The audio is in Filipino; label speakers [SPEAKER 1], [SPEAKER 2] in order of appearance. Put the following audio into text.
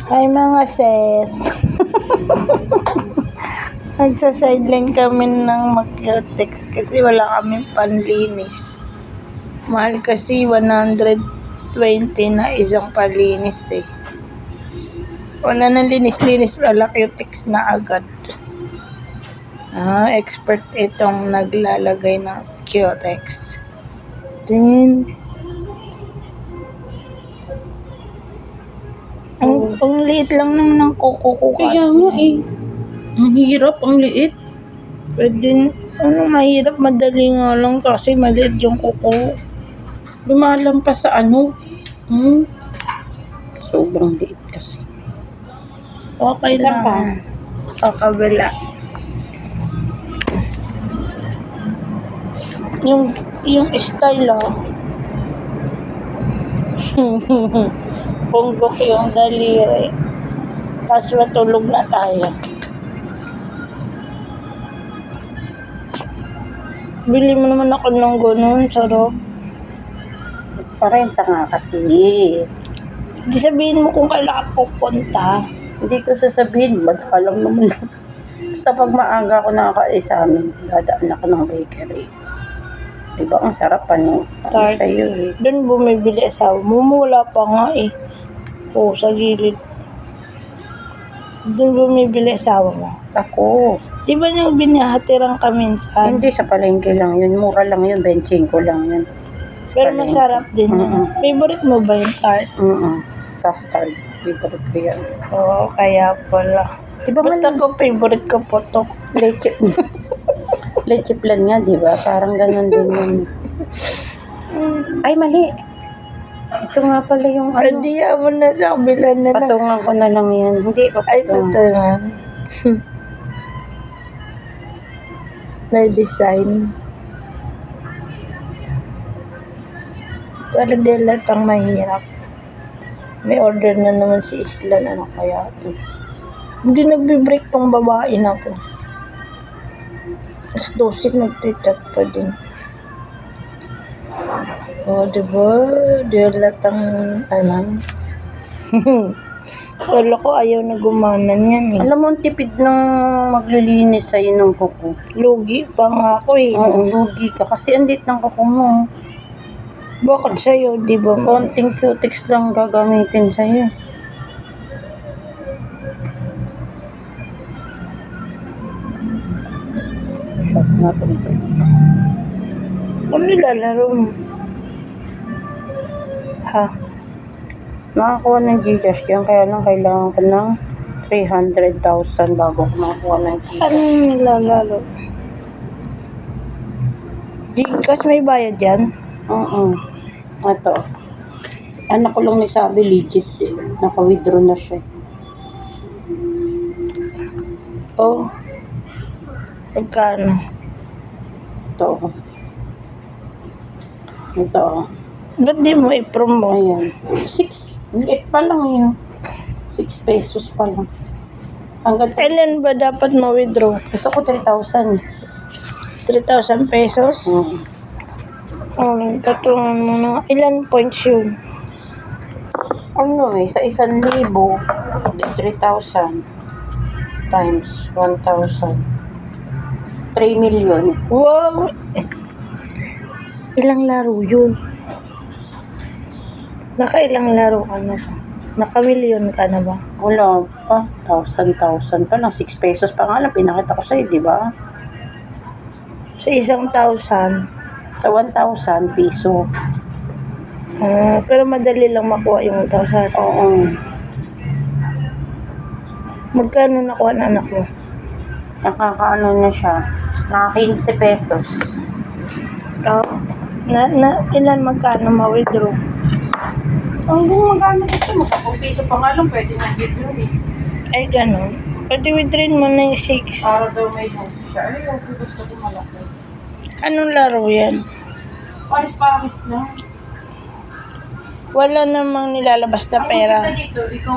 [SPEAKER 1] Ay mga sis. Nagsa-sideline kami ng mag-text kasi wala kaming panlinis. Mahal kasi 120 na isang panlinis eh. Wala nang linis-linis, wala text na agad. Expert itong naglalagay ng Q-tex. Then, ang liit lang naman ng kuko ko kasi.
[SPEAKER 2] Kaya nga eh. Ang hirap, ang liit.
[SPEAKER 1] Pwede, mahirap, madali nga lang kasi maliit yung kuko.
[SPEAKER 2] Lumalang pa sa ano. Sobrang liit kasi.
[SPEAKER 1] Okay
[SPEAKER 2] Isa
[SPEAKER 1] lang.
[SPEAKER 2] pa.
[SPEAKER 1] O, kabila. Yung style, punggok yung daliri. Tapos matulog na tayo. Bili mo naman ako ng ganun, sarap.
[SPEAKER 2] Parenta nga kasi.
[SPEAKER 1] Di sabihin mo kung kailan ka pupunta.
[SPEAKER 2] Hindi ko sasabihin, madalang naman. Basta pag maaga ako nakakain sa amin, dadaan ako ng bakery. Diba ang sarap ano?
[SPEAKER 1] Tart.
[SPEAKER 2] Sa'yo eh.
[SPEAKER 1] Doon bumibili asawa mo, wala pa nga eh. O, sa gilid. Doon bumibili asawa mo.
[SPEAKER 2] Ako.
[SPEAKER 1] Di ba nang binahatirang ka minsan?
[SPEAKER 2] Hindi sa palengke lang yun. Mura lang yun. 25 lang yun.
[SPEAKER 1] Pero
[SPEAKER 2] palengke.
[SPEAKER 1] masarap din yun. Favorite mo ba yung tart?
[SPEAKER 2] Custard. Favorite ko yan.
[SPEAKER 1] Oo, kaya pala.
[SPEAKER 2] Diba
[SPEAKER 1] Ba't ako favorite ko po to?
[SPEAKER 2] Leche. Leche plan nga, diba? Parang ganun din yun. Ay, mali. Ito nga pala yung ano.
[SPEAKER 1] Hindi mo na sa kabila na lang.
[SPEAKER 2] Patungan ko na lang yan. Hindi pa
[SPEAKER 1] Ay, patungan. Na design. Para di latang mahirap. May order na naman si Islan. Ano kaya ito? Hindi nagbe-break tong babae na ko. As 12 nagtitchat pa din. O, diba? Di latang ano. Wala ko ayaw na gumanan yan eh.
[SPEAKER 2] Alam mo, ang tipid ng maglilinis sa'yo ng kuko.
[SPEAKER 1] Lugi pa nga ako eh.
[SPEAKER 2] Oo, lugi ka. Kasi andit ng kuko mo.
[SPEAKER 1] Bakit sa'yo, di ba?
[SPEAKER 2] Konting Q-tex lang gagamitin sa'yo. Shot natin ito.
[SPEAKER 1] Ano nilalaro mo? Ha?
[SPEAKER 2] Nakakuha ng Gcash yan, kaya lang kailangan ko ng 300,000 bago ko makakuha ng Gcash.
[SPEAKER 1] Ano nilalaro? Gcash may bayad yan?
[SPEAKER 2] Ito. Anak ko lang nagsabi, legit eh. Naka-withdraw na siya.
[SPEAKER 1] Oh. Pagkano?
[SPEAKER 2] Ito. Ito.
[SPEAKER 1] Ba't di mo i-promote?
[SPEAKER 2] Ayan. 6. Liit pa lang yun. 6 pesos pa lang. Hanggang
[SPEAKER 1] Kailan ba dapat ma-withdraw?
[SPEAKER 2] gusto ko 3,000.
[SPEAKER 1] 3,000 pesos? Patungan mo na. Ilan points yun?
[SPEAKER 2] Ano eh, sa 1,000, 3,000 times 1,000. 3 million.
[SPEAKER 1] Wow! Ilang laro yun? Nakailang laro ka na? Naka-million ka na ba?
[SPEAKER 2] Wala pa. 1,000 pa lang. 6 pesos pa nga lang. Pinakita ko sa'yo, di ba?
[SPEAKER 1] Sa 1,000.
[SPEAKER 2] Sa 1,000 piso.
[SPEAKER 1] Pero madali lang makuha yung 1,000.
[SPEAKER 2] Oo.
[SPEAKER 1] Magkano nakuha na anak mo?
[SPEAKER 2] Nakakaano na siya. Naka 15 pesos.
[SPEAKER 1] Ilan magkano ma-withdraw?
[SPEAKER 2] Kung magkano gusto mo. 10 piso pa nga lang. Pwede na withdraw eh.
[SPEAKER 1] Ay, gano'n. Pwede withdraw mo na yung 6.
[SPEAKER 2] Para daw may hope siya. Ay, gusto ko malaki.
[SPEAKER 1] Anong laro yan?
[SPEAKER 2] Paris lang.
[SPEAKER 1] Wala namang nilalabas na pera.
[SPEAKER 2] Dito, ikaw